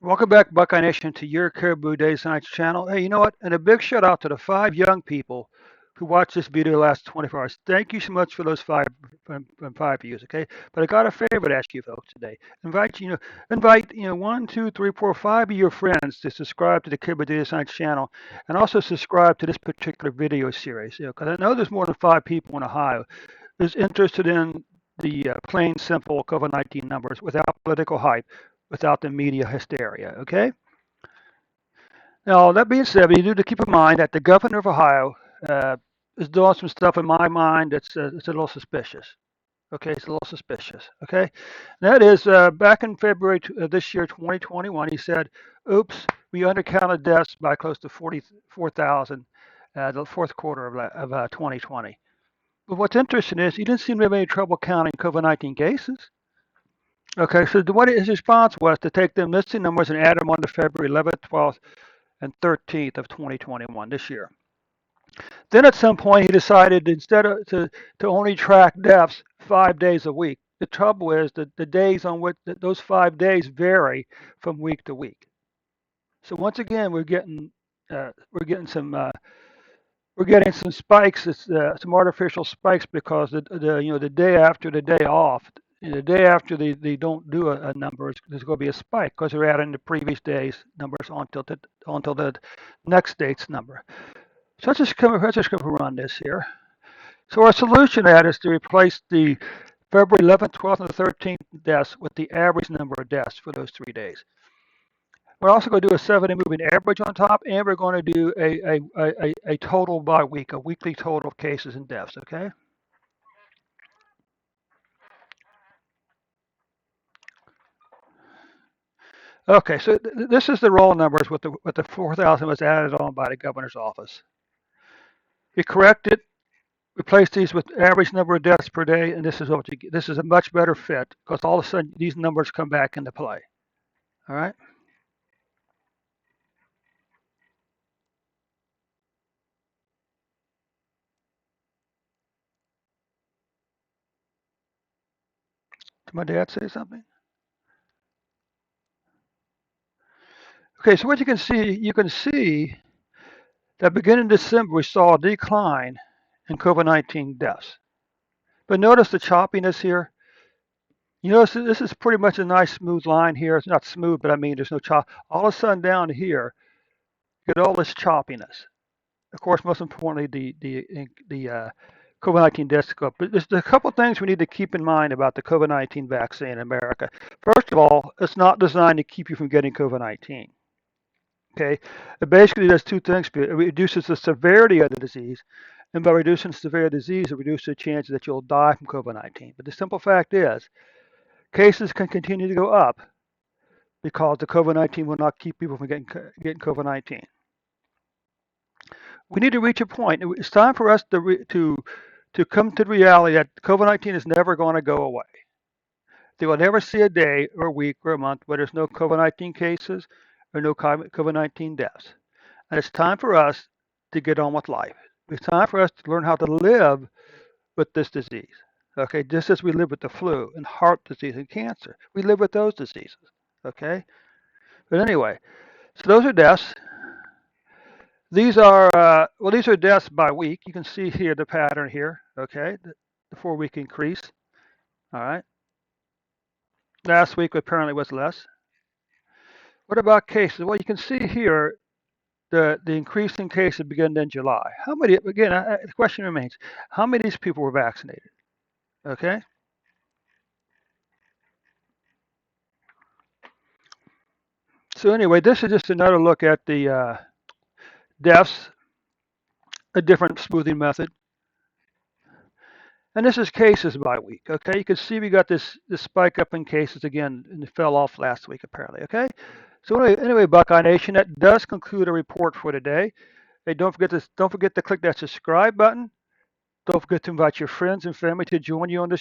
Welcome back, Buckeye Nation, to your Caribou Days and Nights channel. Hey, you know what? And a big shout out to the 5 young people who watched this video the last 24 hours. Thank you so much for those five views. Okay, but I got a favor to ask you folks today. Invite 1, 2, 3, 4, 5 of your friends to subscribe to the Caribou Days and Nights channel, and also subscribe to this particular video series. Because I know there's more than 5 people in Ohio who's interested in the plain, simple COVID-19 numbers without political hype, without the media hysteria. Okay. Now that being said, you need to keep in mind that the governor of Ohio uh, is doing some stuff in my mind that's it's a little suspicious. Okay, it's a little suspicious. Okay, that is back in February this year, 2021. He said, "Oops, we undercounted deaths by close to 44,000 the fourth quarter of 2020." But what's interesting is he didn't seem to have any trouble counting COVID-19 cases. Okay, so what his response was to take the missing numbers and add them on to February 11th, 12th, and 13th of 2021 this year. Then at some point he decided instead of to only track deaths 5 days a week. The trouble is that the days on which those 5 days vary from week to week. So once again we're getting some spikes. It's some artificial spikes because the day after the day off, the day after they don't do a number, there's going to be a spike because they're adding the previous day's numbers onto the next date's number. So let's just run this here. So our solution to that is to replace the February 11th, 12th, and 13th deaths with the average number of deaths for those 3 days. We're also going to do a 7-day moving average on top, and we're going to do a total by week, a weekly total of cases and deaths, okay? Okay, so this is the roll numbers with the 4,000 was added on by the governor's office. We corrected, replaced these with average number of deaths per day, and this is what you get. This is a much better fit because all of a sudden these numbers come back into play. All right. Did my dad say something? Okay, so what you can see that beginning December we saw a decline in COVID-19 deaths. But notice the choppiness here. You notice this is pretty much a nice smooth line here. It's not smooth, but I mean there's no chop. All of a sudden down here, you get all this choppiness. Of course, most importantly, the COVID-19 deaths go up. But there's a couple of things we need to keep in mind about the COVID-19 vaccine in America. First of all, it's not designed to keep you from getting COVID-19. Okay, it basically does two things. It reduces the severity of the disease, and by reducing the severity of the disease, it reduces the chance that you'll die from COVID-19. But the simple fact is, cases can continue to go up because the COVID-19 will not keep people from getting COVID-19. We need to reach a point. It's time for us to come to the reality that COVID-19 is never going to go away. They will never see a day or a week or a month where there's no COVID-19 cases or no COVID-19 deaths. And it's time for us to get on with life. It's time for us to learn how to live with this disease. Okay, just as we live with the flu and heart disease and cancer, we live with those diseases. Okay, but anyway, so those are deaths. These are deaths by week. You can see here the pattern here. Okay, the 4-week increase. All right. Last week apparently was less. What about cases? Well, you can see here the increase in cases began in July. How many? Again, the question remains: how many of these people were vaccinated? Okay. So anyway, this is just another look at the deaths, a different smoothing method. And this is cases by week. Okay, you can see we got this spike up in cases again, and it fell off last week apparently. Okay, so anyway, Buckeye Nation, that does conclude a report for today. Hey, don't forget to click that subscribe button. Don't forget to invite your friends and family to join you on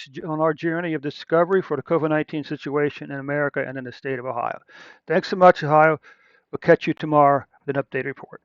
our journey of discovery for the COVID-19 situation in America and in the state of Ohio. Thanks so much, Ohio. We'll catch you tomorrow with an update report.